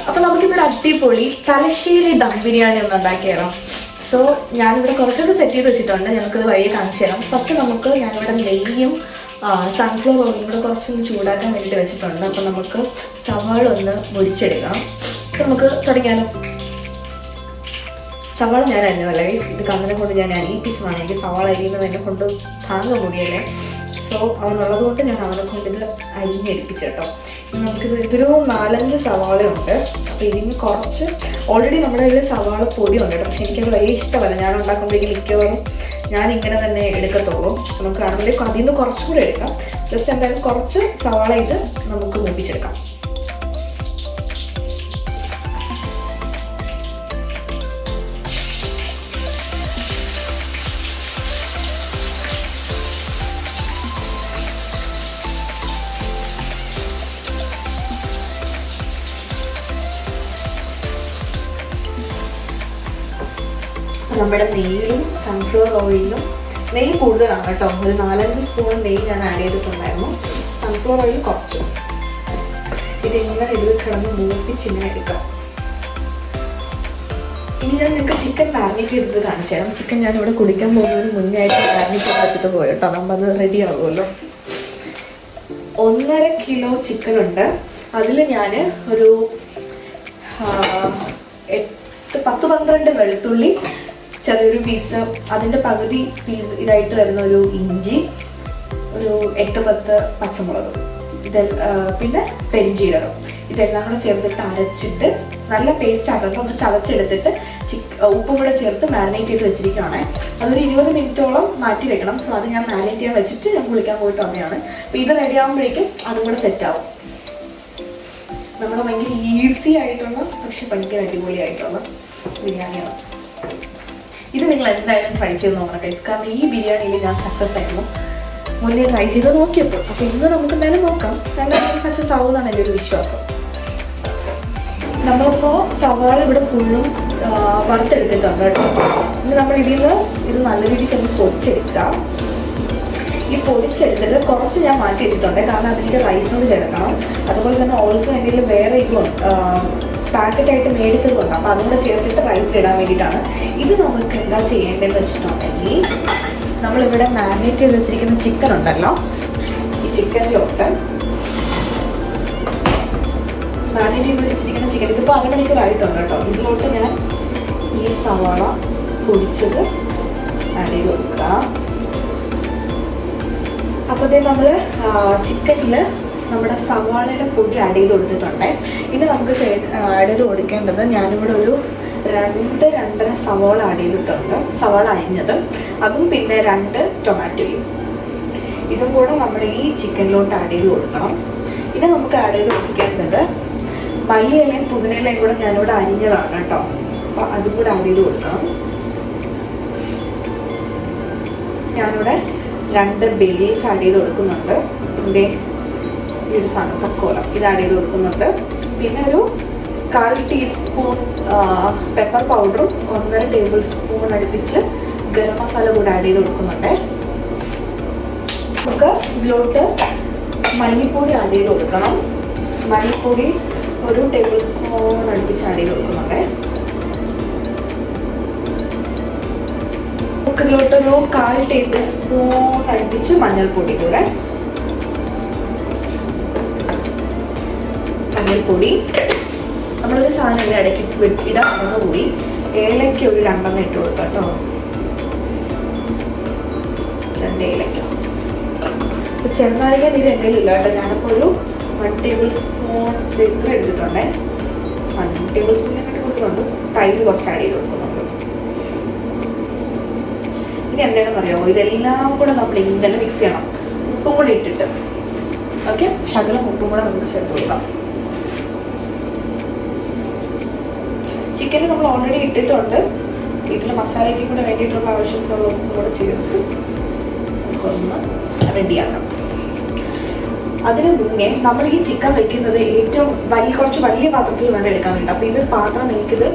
അപ്പോൾ നമുക്കിന്നൊരു അടിപൊളി തലശ്ശേരി ദം ബിരിയാണി ഒന്ന് ഉണ്ടാക്കിയാലോ. സോ ഞാനിവിടെ കുറച്ചൊക്കെ സെറ്റ് ചെയ്ത് വെച്ചിട്ടുണ്ട്, ഞങ്ങൾക്കത് വഴിയെ കാണിച്ചു തരാം. ഫസ്റ്റ് ഞാനിവിടെ നെയ്യും സൺഫ്ലവർ ഓയിലും കൂടെ കുറച്ചൊന്ന് ചൂടാക്കാൻ വേണ്ടിയിട്ട് വെച്ചിട്ടുണ്ട്. അപ്പോൾ നമുക്ക് സവാള ഒന്ന് മുരിച്ചെടുക്കണം. അപ്പോൾ നമുക്ക് തുടങ്ങിയാലോ. സവാള ഞാൻ അരിഞ്ഞതല്ലേ, ഇത് കണ്ണനെ കൊണ്ട് ഞാൻ അരിയിപ്പിച്ചതാണ്. എനിക്ക് സവാള അരിയുന്നത് എന്നെ കൊണ്ട് താങ്ങാൻ മുടിയല്ലേ. സോ അവനുള്ളത് കൊണ്ട് ഞാൻ അവനെ കൊണ്ട് ഇത് അരിഞ്ഞെടുപ്പിച്ചു കേട്ടോ. ഇതൊരു 4-5 സവാളയുണ്ട്. അപ്പോൾ ഇതിന് കുറച്ച് ഓൾറെഡി നമ്മുടെ കയ്യിൽ സവാള പൊടി ഉണ്ട് കേട്ടോ. പക്ഷെ എനിക്കത് വലിയ ഇഷ്ടമല്ല. ഞാൻ ഉണ്ടാക്കുമ്പോഴേക്കും മിക്കവാറും ഞാൻ ഇങ്ങനെ തന്നെ എടുക്കത്തുള്ളൂ. നമുക്ക് ആണെങ്കിൽ അതിൽ നിന്ന് കുറച്ചും കൂടെ എടുക്കാം. ജസ്റ്റ് എന്തായാലും കുറച്ച് സവാള ഇത് നമുക്ക് മൂപ്പിച്ചെടുക്കാം. നമ്മുടെ നെയ്യിലും സൺഫ്ലവർ ഓയിലും നെയ്യ് കൂടുതലാണ് കേട്ടോ. ഒരു 4-5 സ്പൂൺ നെയ്യ് ഞാൻ ആഡ് ചെയ്തിട്ടുണ്ടായിരുന്നു. സൺഫ്ലവർ ഓയിൽ കുറച്ച്. ഇതിങ്ങനെ ഇതിൽ കിടന്ന് മൂപ്പിച്ചിങ്ങനെ എടുക്കാം. ഇനി ഞാൻ നിങ്ങൾക്ക് ചിക്കൻ മാരിനേറ്റ് ചെയ്തിട്ട് കാണിച്ചു തരാം. ചിക്കൻ ഞാനിവിടെ കുളിക്കാൻ പോകുന്നതിന് മുന്നേ ആയിട്ട് മാരിനേറ്റ് ചെയ്ത് വെച്ചിട്ട് പോയി കേട്ടോ. നമ്മൾ അത് റെഡി ആകുമല്ലോ. 1.5 കിലോ ചിക്കൻ ഉണ്ട്. അതിൽ ഞാൻ ഒരു 10-12 വെളുത്തുള്ളി, ചെറിയൊരു പീസ്, അതിൻ്റെ പകുതി പീസ് ഇതായിട്ട് വരുന്ന ഒരു ഇഞ്ചി, ഒരു 8-10 പച്ചമുളക്, പിന്നെ പെരിഞ്ചീരകം, ഇതെല്ലാം കൂടെ ചേർത്തിട്ട് അരച്ചിട്ട് നല്ല പേസ്റ്റ് ആക്കണം. ഒന്ന് ചതച്ചെടുത്തിട്ട് ഉപ്പും കൂടെ ചേർത്ത് മാരിനേറ്റ് ചെയ്ത് വെച്ചിരിക്കുകയാണ്. അതൊരു 20 മിനിറ്റോളം മാറ്റി വെക്കണം. സോ അത് ഞാൻ മാരിനേറ്റ് ചെയ്യാൻ വെച്ചിട്ട് ഞാൻ കുളിക്കാൻ പോയിട്ട് വന്നതാണ്. അപ്പോൾ ഇത് റെഡി ആകുമ്പോഴേക്കും അതും കൂടെ സെറ്റാവും. നമ്മുടെ ഭയങ്കര ഈസി ആയിട്ടുള്ള പക്ഷെ ഭയങ്കര അടിപൊളിയായിട്ടുള്ള ബിരിയാണിയാണ് ഇത്. നിങ്ങൾ എന്തായാലും ട്രൈ ചെയ്ത് നോക്കണം ഗൈസ്. കാരണം ഈ ബിരിയാണിയിൽ ഞാൻ സക്സസ് ആയിരുന്നു മുന്നേ ട്രൈ ചെയ്ത് നോക്കിയപ്പോൾ. അപ്പോൾ ഇന്ന് നമുക്ക് എന്തായാലും നോക്കാം. എന്തായാലും സക്സസ് ആവുമെന്നാണ് എൻ്റെ ഒരു വിശ്വാസം. നമ്മളിപ്പോൾ സവാള ഇവിടെ ഫുള്ളും വറുത്തെടുത്തിട്ടുണ്ട് കേട്ടോ. ഇനി നമ്മൾ ഇത് നല്ല രീതിക്ക് ഒന്ന് പൊടിച്ചെടുക്കാം. ഈ പൊടിച്ചെടുത്തിട്ട് കുറച്ച് ഞാൻ മാറ്റി വെച്ചിട്ടുണ്ട്, കാരണം അതിലേക്ക് റൈസിനോട് ചേർക്കണം. അതുപോലെ തന്നെ ഓൾസോ എൻ്റെ വേറെ ഇതും പാക്കറ്റായിട്ട് മേടിച്ചതുകൊണ്ട്, അപ്പോൾ അതുകൂടെ ചേർത്തിട്ട് റൈസ് ഇടാൻ വേണ്ടിയിട്ടാണ്. ഇത് നമുക്ക് എന്താ ചെയ്യേണ്ടതെന്ന് വെച്ചിട്ടുണ്ടെങ്കിൽ, നമ്മളിവിടെ മാരിനേറ്റ് ചെയ്ത് വെച്ചിരിക്കുന്ന ചിക്കൻ ഉണ്ടല്ലോ, ഈ ചിക്കനിലോട്ട് മാരിനേറ്റ് ചെയ്ത് വെച്ചിരിക്കുന്ന ചിക്കൻ ഇതിപ്പോൾ 1/2 മണിക്കൂറായിട്ടുണ്ട് കേട്ടോ. ഇതിലോട്ട് ഞാൻ ഈ സവാള പൊടിച്ചത് ആഡ് ചെയ്ത് കൊടുക്കാം. അപ്പോഴത്തേ നമ്മൾ ചിക്കനിൽ നമ്മുടെ സവാളയുടെ പൊടി ആഡ് ചെയ്ത് കൊടുത്തിട്ടുണ്ട്. ഇനി നമുക്ക് ആഡ് ചെയ്ത് കൊടുക്കേണ്ടത്, ഞാനിവിടെ ഒരു 2-2.5 സവാള ആഡ് ചെയ്തിട്ടുണ്ട്, സവാള അരിഞ്ഞത്, അതും പിന്നെ 2 ടൊമാറ്റോയും. ഇതും കൂടെ നമ്മുടെ ഈ ചിക്കനിലോട്ട് ആഡ് ചെയ്ത് കൊടുക്കണം. ഇനി നമുക്ക് ആഡ് ചെയ്ത് കൊടുക്കേണ്ടത് മല്ലിയിലയും പുതിനയിലയും കൂടെ ഞാനിവിടെ അരിഞ്ഞതാണ് കേട്ടോ. അപ്പോൾ അതും കൂടെ ആഡ് ചെയ്ത് കൊടുക്കണം. ഞാനിവിടെ 2 ബേ ലീഫ് ആഡ് ചെയ്ത് കൊടുക്കുന്നുണ്ട്. ഇതിൻ്റെ ഈ ഒരു സാധനം തക്കോലം ഇത് ആഡ് ചെയ്ത് കൊടുക്കുന്നുണ്ട്. പിന്നെ ഒരു 1/4 ടീസ്പൂൺ പെപ്പർ പൗഡറും 1.5 ടേബിൾ സ്പൂൺ അടുപ്പിച്ച് ഗരം മസാല കൂടെ ആഡ് ചെയ്ത് കൊടുക്കുന്നുണ്ട്. നമുക്ക് ഇതിലോട്ട് മല്ലിപ്പൊടി ആഡ് ചെയ്ത് കൊടുക്കണം. മല്ലിപ്പൊടി ഒരു ടേബിൾ സ്പൂൺ അടുപ്പിച്ച് ആഡ് ചെയ്ത് കൊടുക്കുന്നുണ്ട്. നമുക്ക് ഇതിലോട്ടൊരു 1/4 ടേബിൾ സ്പൂൺ അടുപ്പിച്ച് മഞ്ഞൾപ്പൊടി കൂടെ. മഞ്ഞൾപ്പൊടി നമ്മളൊരു സാധനം ഇടയ്ക്ക് ഇടാൻ മറന്നുപോയി, ഏലയ്ക്ക ഒരു 2 ഇട്ട് കൊടുക്കാം കേട്ടോ. 2 ഏലയ്ക്ക. അപ്പോൾ ചെറുനാരങ്ങ നീര് എൻ്റെ ഇല്ല കേട്ടോ. ഞാനിപ്പോൾ ഒരു 1 ടേബിൾ സ്പൂൺ ഇത്ര എടുത്തിട്ടുണ്ടേ. 1 ടേബിൾ സ്പൂണിനെക്കാട്ടി കൊടുത്തിട്ടുണ്ട്. തൈര് കുറച്ച് ആഡ് ചെയ്ത് കൊടുക്കുന്നുണ്ട്. ഇനി എന്താണെന്ന് അറിയാമോ, ഇതെല്ലാം കൂടെ നമ്മൾ ഇങ്ങനെ മിക്സ് ചെയ്യണം. ഉപ്പും കൂടെ ഇട്ടിട്ട്, ഓക്കെ, ശകലം ഉപ്പും കൂടെ നമുക്ക് ചേർത്ത് കൊടുക്കാം. ചിക്കൻ നമ്മൾ ഓൾറെഡി ഇട്ടിട്ടുണ്ട്. ഇതിൽ മസാലയ്ക്ക് കൂടെ വേണ്ടിയിട്ടുള്ള ആവശ്യത്തിനുള്ള ഉപ്പും കൂടെ ചേർത്ത് നമുക്കൊന്ന് റെഡിയാക്കാം. അതിന് മുന്നേ നമ്മൾ ഈ ചിക്കൻ വെക്കുന്നത് ഏറ്റവും കുറച്ച് വലിയ പാത്രത്തിൽ വേണം എടുക്കാൻ വേണ്ടി. അപ്പോൾ ഇത് പാത്രം എനിക്കിത്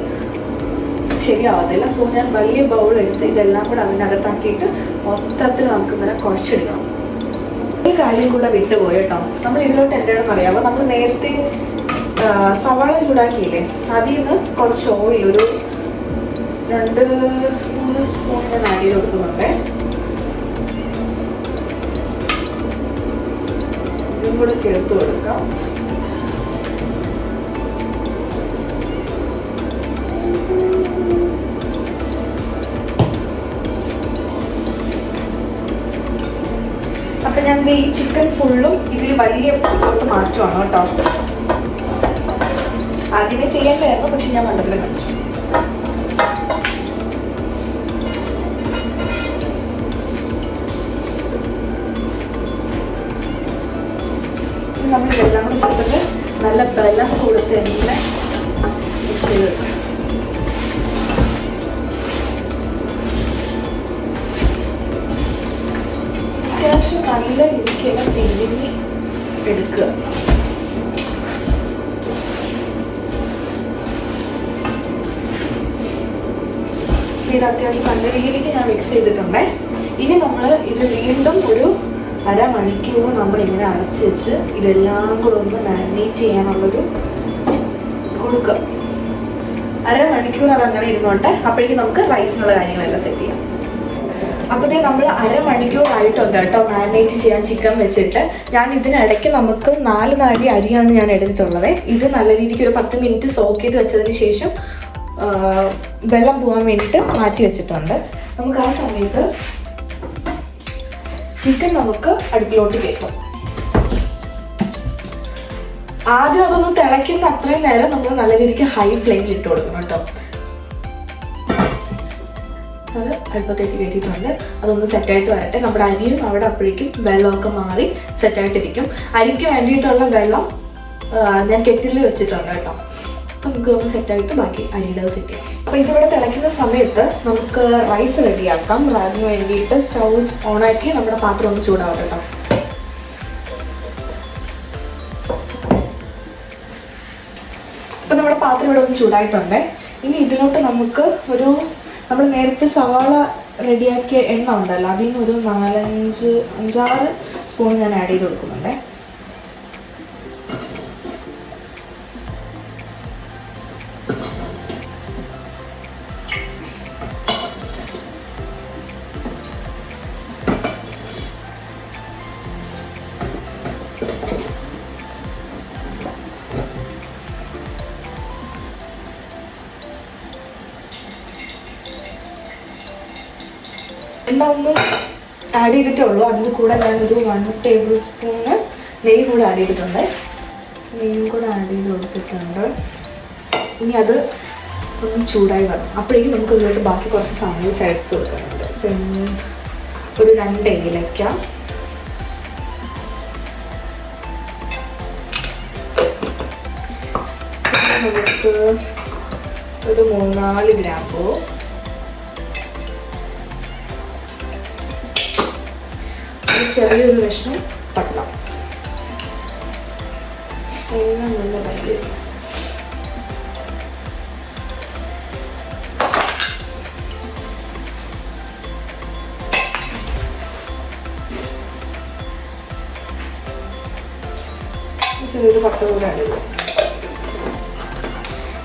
ശരിയാവത്തില്ല. സോ ഞാൻ വലിയ ബൗൾ എടുത്ത് ഇതെല്ലാം കൂടെ അതിനകത്താക്കിയിട്ട് മൊത്തത്തിൽ നമുക്കിങ്ങനെ കുഴച്ചെടുക്കണം. ഒരു കാര്യം കൂടെ വിട്ടുപോയി കേട്ടോ. നമ്മൾ ഇതിലോട്ട് എന്താണെന്ന് അറിയാമോ, നമ്മൾ നേരത്തെ സവാള ചൂടാക്കിയില്ലേ, അതിൽ നിന്ന് കുറച്ച് ഓയിൽ, ഒരു 2-3 സ്പൂൺ ഞാൻ ആഡ് ചെയ്ത് കൊടുക്കുന്നുണ്ട്. ഇതും കൂടെ ചേർത്ത് കൊടുക്കാം. അപ്പം ഞാൻ ഈ ചിക്കൻ ഫുള്ളും ഇതിൽ വലിയ പാത്രത്തോട്ട് മാറ്റുവാണ് കേട്ടോ. ആദ്യമേ ചെയ്യേണ്ടതായിരുന്നു, പക്ഷെ ഞാൻ മണ്ടത്തിൽ കാണിച്ചു. നമ്മൾ ഇതെല്ലാം കൂടി ചേർത്തിട്ട് നല്ല ബലം കൊടുത്ത് തന്നെ മിക്സ് ചെയ്ത് വെക്കണം. അത്യാവശ്യം നല്ല രീതിക്ക് എല്ലാം തിരിഞ്ഞ് എടുക്കുക. ഇത് അത്യാവശ്യം നല്ല രീതിക്ക് ഞാൻ മിക്സ് ചെയ്തിട്ടുണ്ടേ. ഇനി നമ്മൾ ഇത് വീണ്ടും ഒരു അരമണിക്കൂർ നമ്മളിങ്ങനെ അടച്ച് വെച്ച് ഇതെല്ലാം കൂടെ ഒന്ന് മാരിനേറ്റ് ചെയ്യാനുള്ളൊരു കൊടുക്കുക. അരമണിക്കൂർ അതങ്ങനെ ഇരുന്നോട്ടെ. അപ്പോഴേക്കും നമുക്ക് റൈസിനുള്ള കാര്യങ്ങളെല്ലാം സെറ്റ് ചെയ്യാം. അപ്പോഴത്തേ നമ്മൾ അരമണിക്കൂറായിട്ടുണ്ട് കേട്ടോ മാരിനേറ്റ് ചെയ്യാൻ ചിക്കൻ വെച്ചിട്ട്. ഞാൻ ഇതിനിടയ്ക്ക് നമുക്ക് 4 നാഴി അരിയാണ് ഞാൻ എടുത്തിട്ടുള്ളത്. ഇത് നല്ല രീതിക്ക് ഒരു 10 മിനിറ്റ് സോക്ക് ചെയ്ത് വെച്ചതിന് ശേഷം വെള്ളം പോകാൻ വേണ്ടിയിട്ട് മാറ്റി വെച്ചിട്ടുണ്ട്. നമുക്ക് ആ സമയത്ത് ചിക്കൻ നമുക്ക് അടുപ്പിലോട്ട് കയറ്റും. ആദ്യം അതൊന്ന് തിളയ്ക്കുന്ന അത്രയും നേരം നമ്മൾ നല്ല രീതിക്ക് ഹൈ ഫ്ലെയിമിൽ ഇട്ട് കൊടുക്കണം കേട്ടോ. അത് അടുപ്പത്തേക്ക് കയറ്റിയിട്ടുണ്ട്. അതൊന്ന് സെറ്റായിട്ട് വരട്ടെ. നമ്മുടെ അരിയും അവിടെ അപ്പോഴേക്കും വെള്ളമൊക്കെ മാറി സെറ്റായിട്ടിരിക്കും. അരിക്ക് വേണ്ടിയിട്ടുള്ള വെള്ളം ഞാൻ കെറ്റിലിൽ വെച്ചിട്ടുണ്ട് കേട്ടോ. അപ്പം നമുക്ക് ഒന്ന് സെറ്റായിട്ട് ബാക്കി അരിയുടെ സെറ്റ് ചെയ്യാം. അപ്പോൾ ഇതിവിടെ തിളയ്ക്കുന്ന സമയത്ത് നമുക്ക് റൈസ് റെഡിയാക്കാം. അതിന് വേണ്ടിയിട്ട് സ്റ്റൗ ഓണാക്കി നമ്മുടെ പാത്രം ഒന്ന് ചൂടാവട്ടെ കേട്ടോ. അപ്പം നമ്മുടെ പാത്രം ഇവിടെ ഒന്ന് ചൂടായിട്ടുണ്ട്. ഇനി ഇതിലോട്ട് നമുക്ക് നമ്മൾ നേരത്തെ സവാള റെഡിയാക്കിയ എണ്ണ ഉണ്ടല്ലോ, അതിൽ നിന്ന് ഒരു 4-5-6 സ്പൂൺ ഞാൻ ആഡ് ചെയ്ത് കൊടുക്കുന്നുണ്ട്. എണ്ണ ഒന്ന് ആഡ് ചെയ്തിട്ടേ ഉള്ളൂ. അതിന് കൂടെ ഞാനൊരു 1 ടേബിൾ സ്പൂണ് നെയ്യ് കൂടെ ആഡ് ചെയ്തിട്ടുണ്ട്. നെയ്യും കൂടെ ആഡ് ചെയ്ത് കൊടുത്തിട്ടുണ്ട്. ഇനി അത് ഒന്ന് ചൂടായി വരണം. അപ്പോഴേക്കും നമുക്ക് ഇതിലോട്ട് ബാക്കി കുറച്ച് സാധനങ്ങൾ ചേർത്ത് കൊടുക്കുന്നുണ്ട്. പിന്നെ ഒരു 2 ഏലക്ക, നമുക്ക് ഒരു 3-4 ഗ്രാമ്പൂ, ചെറിയൊരു കഷ്ണം പട്ട. നല്ല വലിയ പീസ്. ചെറിയൊരു പട്ട കൂടെ ആഡ് ചെയ്തു.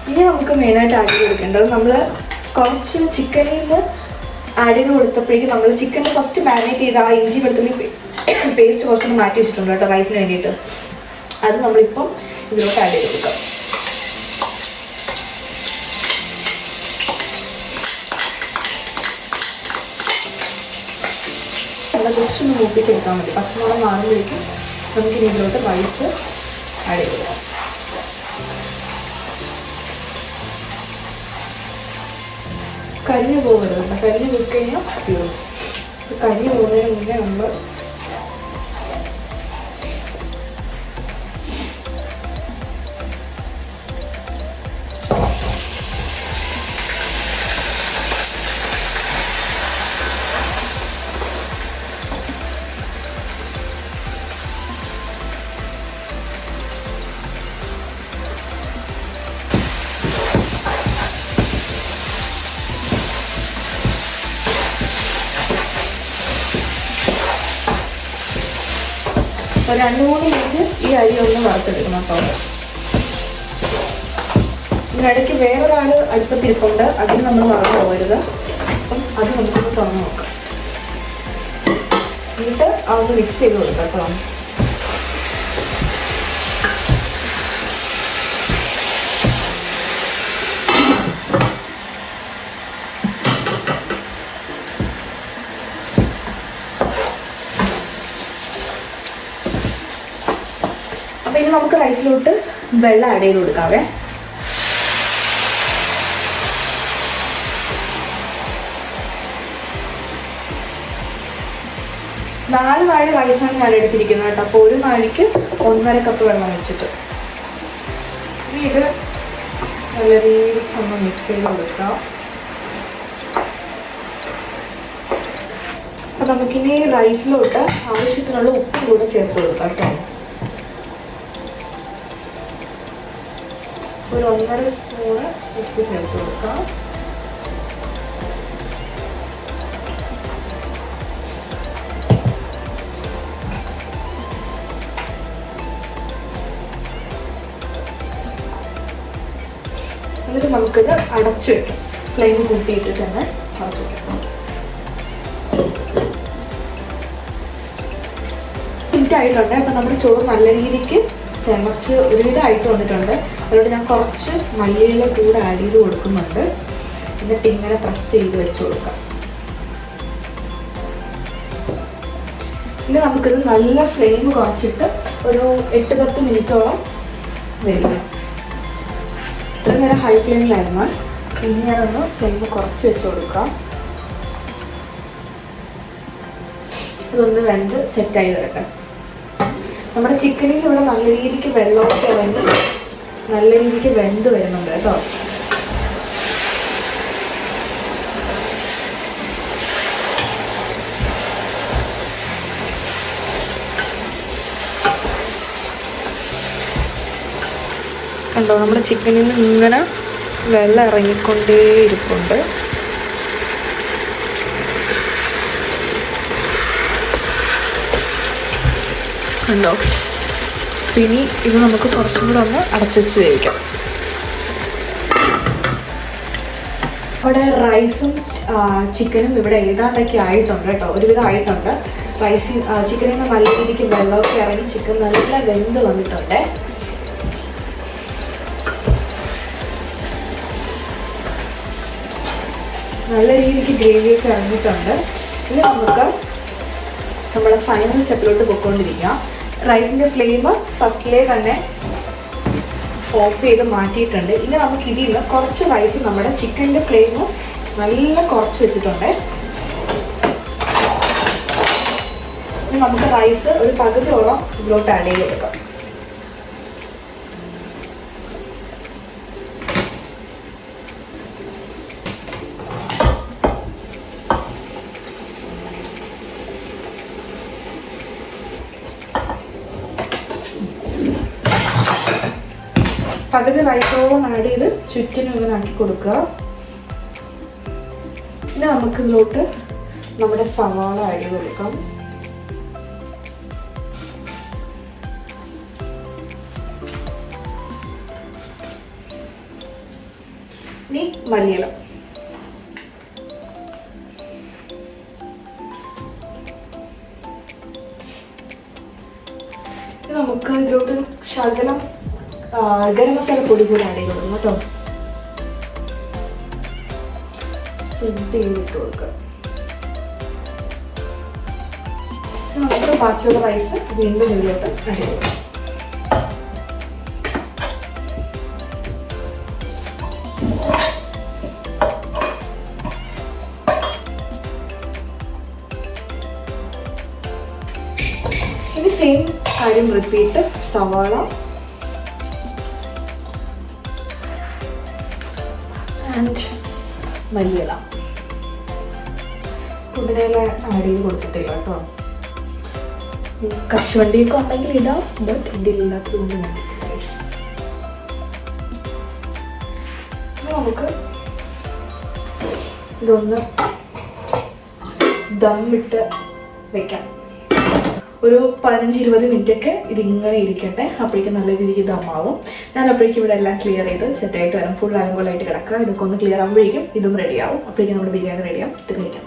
ഇനി നമുക്ക് മെയിനായിട്ട് ആഡ് ചെയ്ത് കൊടുക്കേണ്ടത്, നമ്മൾ കുറച്ച് ചിക്കനിൽ നിന്ന് ആഡ് ചെയ്ത് കൊടുത്തപ്പോഴേക്കും നമ്മൾ ചിക്കൻ ഫസ്റ്റ് മാരിനേറ്റ് ചെയ്ത് ആ ഇഞ്ചി വെളുത്തുള്ളി പേസ്റ്റ് കുറച്ചൊന്ന് മാറ്റി വെച്ചിട്ടുണ്ട് കേട്ടോ റൈസിന് വേണ്ടിയിട്ട്. അത് നമ്മളിപ്പം ഇതിലോട്ട് ആഡ് ചെയ്ത് കൊടുക്കാം. നമ്മൾ ജസ്റ്റ് ഒന്ന് മൂപ്പിച്ചെടുക്കാൻ മതി. പച്ചമുളക് മാറുമ്പോഴേക്കും നമുക്കിനി ഇതിലോട്ട് റൈസ് ആഡ് ചെയ്ത് കൊടുക്കാം. കരിഞ്ഞു പോകരുത്. കരിഞ്ഞ് പോയി കഴിഞ്ഞാൽ തീർന്നു. കരിഞ്ഞു പോകുന്നതിന് മുന്നേ നമ്മൾ ഒരു 2-3 മിനിറ്റ് ഈ അരി ഒന്ന് വറുത്തെടുക്കണം കേട്ടോ. ഇതിനിടയ്ക്ക് വേറൊരാൾ അടുപ്പത്തിരിപ്പുണ്ട്, അതിന് നമ്മൾ മറന്നു പോകരുത്. അപ്പം അത് നമുക്കൊന്ന് തുറന്ന് നോക്കാം. എന്നിട്ട് അതൊന്ന് മിക്സ് ചെയ്ത് കൊടുക്കാം കേട്ടോ. അപ്പം ഇനി നമുക്ക് റൈസിലോട്ട് വെള്ളം ആഡ് ചെയ്ത് കൊടുക്കാവേ. നാല് നാഴി റൈസാണ് ഞാൻ എടുത്തിരിക്കുന്നത് കേട്ടോ. അപ്പോൾ ഒരു നാഴിക്ക് 1.5 കപ്പ് വെള്ളം വെച്ചിട്ട് ഇനി ഇത് നല്ല രീതിക്ക് ഒന്ന് മിക്സ് ചെയ്ത് കൊടുക്കാം. അപ്പം നമുക്കിനി റൈസിലോട്ട് ആവശ്യത്തിനുള്ള ഉപ്പും കൂടെ ചേർത്ത് കൊടുക്കാം കേട്ടോ. ഒരു 1.5 സ്പൂണ് ഉപ്പ് ചേർത്ത് കൊടുക്കാം. എന്നിട്ട് നമുക്കിത് അടച്ചു വെക്കാം. ഫ്ലെയിം കൂട്ടിയിട്ടിട്ട് തന്നെ അടച്ചു വെക്കാം. ആയിട്ടുണ്ട്. അപ്പം നമ്മുടെ ചോറ് നല്ല രീതിക്ക് തിളച്ച് ഒരുവിധം ആയിട്ട് വന്നിട്ടുണ്ട്. അതുകൊണ്ട് ഞാൻ കുറച്ച് മല്ലിയില കൂടെ ആഡ് ചെയ്ത് കൊടുക്കുന്നുണ്ട്. എന്നിട്ട് ഇങ്ങനെ പ്രസ് ചെയ്ത് വെച്ച് കൊടുക്കാം. ഇനി നമുക്കിത് നല്ല ഫ്ലെയിം കുറച്ചിട്ട് ഒരു 8-10 മിനിറ്റോളം വേവിക്കണം. ഇത്ര നേരം ഹൈ ഫ്ലെയിമിലായിരുന്നു. ഇനി ഞാനൊന്ന് ഫ്ലെയിം കുറച്ച് വെച്ച് കൊടുക്കാം. ഇതൊന്ന് വെന്ത് സെറ്റായി വരട്ടെ. നമ്മുടെ ചിക്കനിൽ ഇവിടെ നല്ല രീതിക്ക് വെള്ളമൊക്കെ ഇറങ്ങി നല്ല രീതിക്ക് വെന്ത് വരുന്നുണ്ട് കേട്ടോ. കണ്ടോ, നമ്മുടെ ചിക്കനിൽ നിന്ന് ഇങ്ങനെ വെള്ളം ഇറങ്ങിക്കൊണ്ടേ ഇരിപ്പുണ്ട്. കണ്ടോ. പിന്നെ ഇത് നമുക്ക് കുറച്ചും കൂടെ ഒന്ന് അടച്ചു വെച്ച് വേവിക്കാം. അവിടെ റൈസും ചിക്കനും ഇവിടെ ഏതാണ്ടൊക്കെ ആയിട്ടുണ്ട് കേട്ടോ. ഒരുവിധം ആയിട്ടുണ്ട്. ചിക്കനിൽ നിന്ന് നല്ല രീതിക്ക് വെള്ളമൊക്കെ ഇറങ്ങി ചിക്കൻ നല്ല വെന്ത് വന്നിട്ടുണ്ട്. നല്ല രീതിക്ക് ഗ്രേവിയൊക്കെ ഇറങ്ങിയിട്ടുണ്ട്. ഇനി നമുക്ക് നമ്മുടെ ഫൈനൽ സ്റ്റെപ്പിലോട്ട് പോയിക്കൊണ്ടിരിക്കാം. റൈസിൻ്റെ ഫ്ലെയിം ഫസ്റ്റിലേ തന്നെ ഓഫ് ചെയ്ത് മാറ്റിയിട്ടുണ്ട്. ഇനി നമുക്ക് ഇതിൽ നിന്ന് കുറച്ച് റൈസ് നമ്മുടെ ചിക്കൻ്റെ ഫ്ലെയിം നല്ല കുറച്ച് വെച്ചിട്ടുണ്ട്. ഇനി നമുക്ക് റൈസ് ഒരു പകുതിയോളം ഇതിലോട്ട് ആഡ് ചെയ്ത് കൊടുക്കാം. പകുതി റൈസോളം ആഡ് ചെയ്ത് ചുറ്റിനും ഇങ്ങനെ ആക്കി കൊടുക്കുക. ഇനി നമുക്ക് ഇതിലോട്ട് നമ്മുടെ സവാള ആഡ് ചെയ്ത് കൊടുക്കാം. ഇനി മല്ലിയില, നമുക്ക് ഇതിലോട്ട് ശകലം ഗരം മസാല പൊടി കൂടി ആഡ് ചെയ്ത് കൊടുക്കും കേട്ടോ. സ്പ്രെഡ് ചെയ്തിട്ട് കൊടുക്കുക. നമുക്ക് ബാക്കിയുള്ള റൈസ് വീണ്ടും ഇതിലോട്ട് ആഡ് ചെയ്ത് കൊടുക്കാം. ഇനി സെയിം കാര്യം റിപ്പീറ്റ്. സവാള ആൻഡ് മല്ലിയില. പുതിനയില ആഡ് ചെയ്ത് കൊടുത്തിട്ടില്ല കേട്ടോ. കശുവണ്ടിയൊക്കെ ഉണ്ടെങ്കിൽ ഇടാം, ബട്ട് എൻ്റെ ഇല്ലാത്തത് കൊണ്ട് റൈസ്. നമുക്ക് ഇതൊന്ന് ദമ്മിട്ട് വെക്കാം. ഒരു 15-20 മിനിറ്റൊക്കെ ഇതിങ്ങനെ ഇരിക്കട്ടെ. അപ്പോഴേക്കും നല്ല രീതിക്ക് ദമ്മാവും. ഞാൻ അപ്പോഴേക്കും ഇവിടെ എല്ലാം ക്ലിയർ ചെയ്ത് സെറ്റായിട്ട് വരാം. ഫുൾ അലങ്കോലായിട്ട് കിടക്കുക. ഇതൊക്കെ ഒന്ന് ക്ലിയർ ആകുമ്പോഴേക്കും ഇതും റെഡിയാവും. അപ്പോഴേക്കും നമ്മുടെ ബിരിയാണി റെഡിയാവും. ഇത് കഴിക്കാം.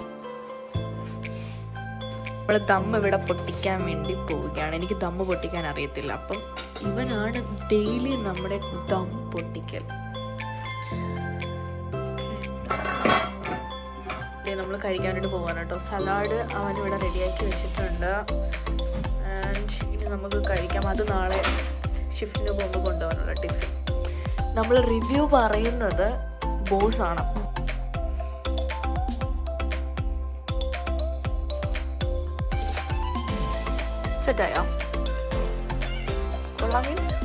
നമ്മൾ ദമ്മ് ഇവിടെ പൊട്ടിക്കാൻ വേണ്ടി പോവുകയാണ്. എനിക്ക് ദമ്മ് പൊട്ടിക്കാൻ അറിയത്തില്ല. അപ്പം ഇവനാണ് ഡെയിലി നമ്മുടെ ദം പൊട്ടിക്കൽ. നമ്മൾ കഴിക്കാനായിട്ട് പോകാൻ കേട്ടോ. സലാഡ് അവനിവിടെ റെഡിയാക്കി വെച്ചിട്ടുണ്ട്. ആൻഡ് ഇനി നമുക്ക് കഴിക്കാം. അത് നാളെ ഷിഫ്റ്റിന് പോകുമ്പോൾ കൊണ്ടുപോകാനുള്ള ടിഫിൻ. നമ്മൾ റിവ്യൂ പറയുന്നത് ബോസാണ്. സെറ്റായോ? കൊള്ളാം മീൻസ്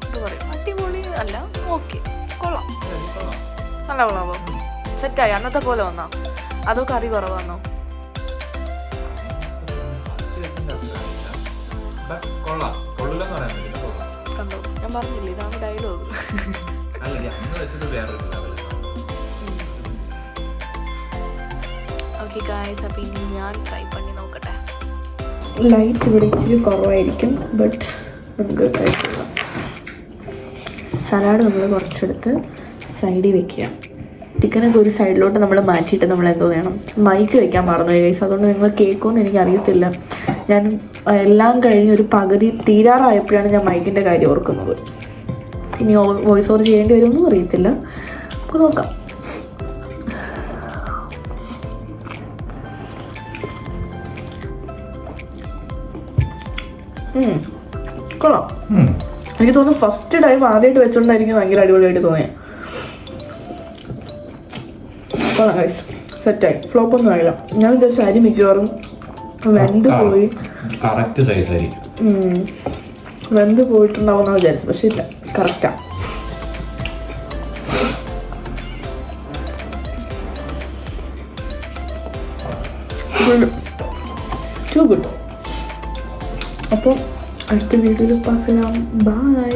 എന്ത് പറയും, അടിപൊളി അല്ല, ഓക്കെ, കൊള്ളാം, നല്ല കൊള്ളാമോ? സെറ്റായി? അന്നത്തെ പോലെ വന്നോ അതോ കറി കുറവാന്നോ? കണ്ടോ, ഞാൻ പറഞ്ഞില്ലേ ഇതാണ് ഡയലോഗ്. ഓക്കെ ഗായ്സ്, അപ്പം ഇനി ഞാൻ ട്രൈ பண்ணி നോക്കട്ടെ. ലൈറ്റ് ഇവിടെ ഇച്ചിരി കുറവായിരിക്കും, ബട്ട് നമുക്ക് ട്രൈ ചെയ്യാം. സലാഡ് നമ്മൾ കുറച്ചെടുത്ത് സൈഡിൽ വെക്കുക. ചിക്കനൊക്കെ ഒരു സൈഡിലോട്ട് നമ്മൾ മാറ്റിയിട്ട് നമ്മളെന്തോ വേണം, മൈക്ക് വെക്കാൻ മറന്നു ഗൈസ്. അതുകൊണ്ട് നിങ്ങൾ കേൾക്കുമെന്ന് എനിക്കറിയത്തില്ല. ഞാൻ എല്ലാം കഴിഞ്ഞ് ഒരു പകുതി തീരാറായപ്പോഴാണ് ഞാൻ മൈക്കിൻ്റെ കാര്യം ഓർക്കുന്നത്. ഇനി വോയിസ് ഓവർ ചെയ്യേണ്ടി വരുമെന്നും അറിയത്തില്ല. നമുക്ക് നോക്കാം. കൊള്ളാം. എനിക്ക് തോന്നുന്നു ഫസ്റ്റ് ടൈം ആദ്യമായിട്ട് വെച്ചോണ്ടായിരിക്കും ഭയങ്കര അടിപൊളിയായിട്ട് തോന്നിയത്. കൊള്ളാം ഗൈസ്, സെറ്റായി. ഫ്ലോപ്പൊന്നും ആയില്ല. ഞാൻ വിചാരിച്ച അരി മിക്കവാറും വെന്ത് പോയി, വെന്ത് പോയിട്ടുണ്ടാവുമെന്നാണ് വിചാരിച്ചത്. പക്ഷെ ഇല്ല, കറക്റ്റാ. To good. അപ്പോൾ അടുത്ത വീഡിയോയിൽ പാക്കാം. ബൈ.